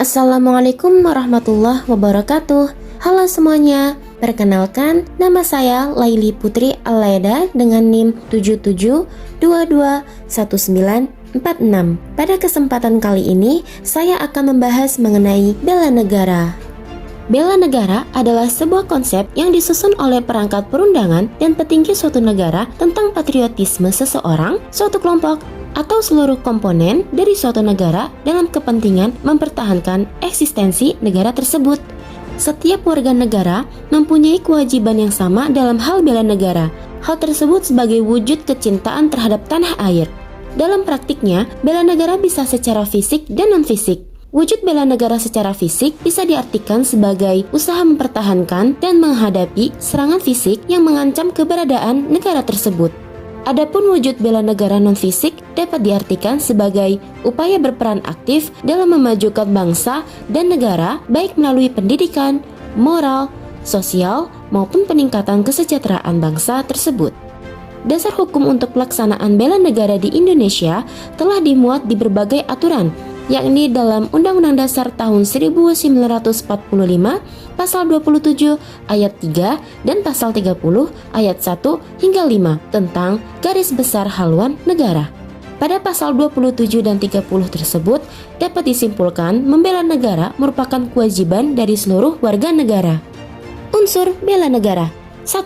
Assalamualaikum warahmatullahi wabarakatuh. Halo semuanya, perkenalkan nama saya Laili Putri Alaida dengan NIM 77221946. Pada kesempatan kali ini, saya akan membahas mengenai bela negara. Bela negara adalah sebuah konsep yang disusun oleh perangkat perundangan dan petinggi suatu negara tentang patriotisme seseorang, suatu kelompok, atau seluruh komponen dari suatu negara dalam kepentingan mempertahankan eksistensi negara tersebut. Setiap warga negara mempunyai kewajiban yang sama dalam hal bela negara. Hal tersebut sebagai wujud kecintaan terhadap tanah air. Dalam praktiknya, bela negara bisa secara fisik dan non-fisik. Wujud bela negara secara fisik bisa diartikan sebagai usaha mempertahankan dan menghadapi serangan fisik yang mengancam keberadaan negara tersebut. Adapun wujud bela negara non-fisik dapat diartikan sebagai upaya berperan aktif dalam memajukan bangsa dan negara baik melalui pendidikan, moral, sosial, maupun peningkatan kesejahteraan bangsa tersebut. Dasar hukum untuk pelaksanaan bela negara di Indonesia telah dimuat di berbagai aturan, yakni dalam Undang-Undang Dasar tahun 1945, Pasal 27 ayat 3 dan Pasal 30 ayat 1 hingga 5 tentang garis besar haluan negara. Pada Pasal 27 dan 30 tersebut dapat disimpulkan membela negara merupakan kewajiban dari seluruh warga negara. Unsur bela negara: 1.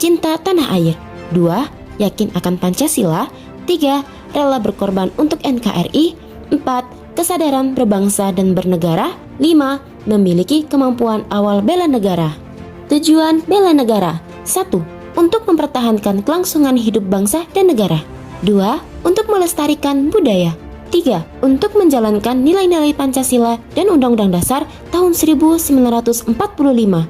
Cinta tanah air. 2. Yakin akan Pancasila. 3. Rela berkorban untuk NKRI. 4. Kesadaran berbangsa dan bernegara. 5. Memiliki kemampuan awal bela negara. Tujuan bela negara: 1. Untuk mempertahankan kelangsungan hidup bangsa dan negara. 2. Untuk melestarikan budaya. 3. Untuk menjalankan nilai-nilai Pancasila dan Undang-Undang Dasar tahun 1945. 4.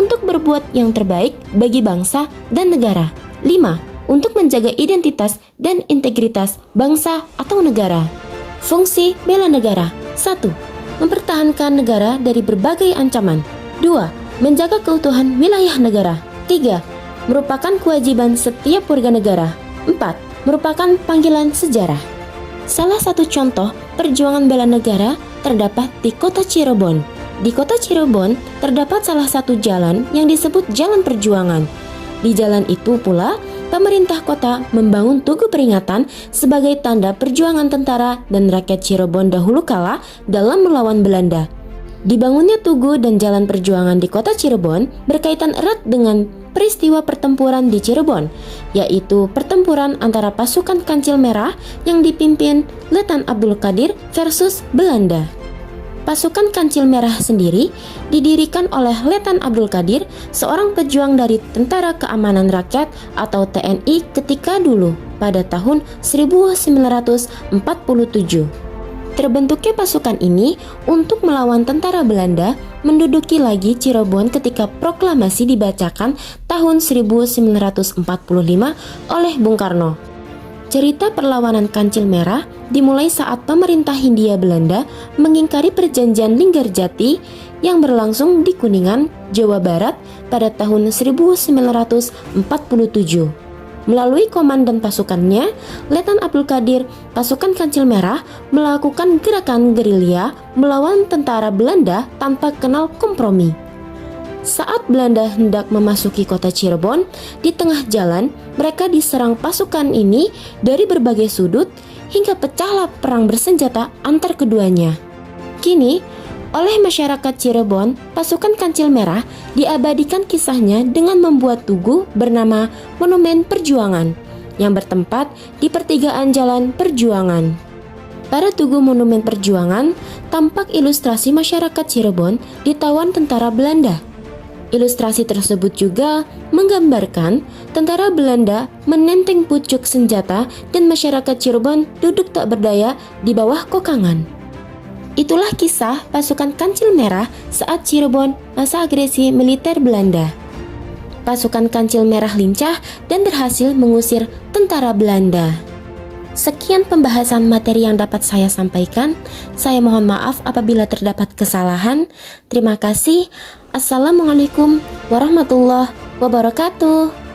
Untuk berbuat yang terbaik bagi bangsa dan negara. 5. Untuk menjaga identitas dan integritas bangsa atau negara. Fungsi bela negara: 1. Mempertahankan negara dari berbagai ancaman. 2. Menjaga keutuhan wilayah negara. 3. Merupakan kewajiban setiap warga negara. 4. Merupakan panggilan sejarah. Salah satu contoh perjuangan bela negara terdapat di kota Cirebon. Di kota Cirebon terdapat salah satu jalan yang disebut Jalan Perjuangan. Di jalan itu pula pemerintah kota membangun tugu peringatan sebagai tanda perjuangan tentara dan rakyat Cirebon dahulu kala dalam melawan Belanda. Dibangunnya tugu dan jalan perjuangan di kota Cirebon berkaitan erat dengan peristiwa pertempuran di Cirebon, yaitu pertempuran antara pasukan Kancil Merah yang dipimpin Letnan Abdul Qadir versus Belanda. Pasukan Kancil Merah sendiri didirikan oleh Letnan Abdul Qadir, seorang pejuang dari Tentara Keamanan Rakyat atau TNI ketika dulu pada tahun 1947. Terbentuknya pasukan ini untuk melawan tentara Belanda menduduki lagi Cirebon ketika proklamasi dibacakan tahun 1945 oleh Bung Karno. Cerita perlawanan Kancil Merah dimulai saat pemerintah Hindia Belanda mengingkari perjanjian Linggarjati yang berlangsung di Kuningan, Jawa Barat pada tahun 1947. Melalui komandan pasukannya, Letnan Abdul Qadir, pasukan Kancil Merah melakukan gerakan gerilya melawan tentara Belanda tanpa kenal kompromi. Saat Belanda hendak memasuki kota Cirebon, di tengah jalan mereka diserang pasukan ini dari berbagai sudut hingga pecahlah perang bersenjata antar keduanya. Kini, oleh masyarakat Cirebon, pasukan Kancil Merah diabadikan kisahnya dengan membuat tugu bernama Monumen Perjuangan yang bertempat di pertigaan Jalan Perjuangan. Pada tugu Monumen Perjuangan tampak ilustrasi masyarakat Cirebon ditawan tentara Belanda. Ilustrasi tersebut juga menggambarkan tentara Belanda menenteng pucuk senjata dan masyarakat Cirebon duduk tak berdaya di bawah kokangan. Itulah kisah pasukan Kancil Merah saat Cirebon masa agresi militer Belanda. Pasukan Kancil Merah lincah dan berhasil mengusir tentara Belanda. Sekian pembahasan materi yang dapat saya sampaikan. Saya mohon maaf apabila terdapat kesalahan. Terima kasih. Assalamualaikum warahmatullahi wabarakatuh.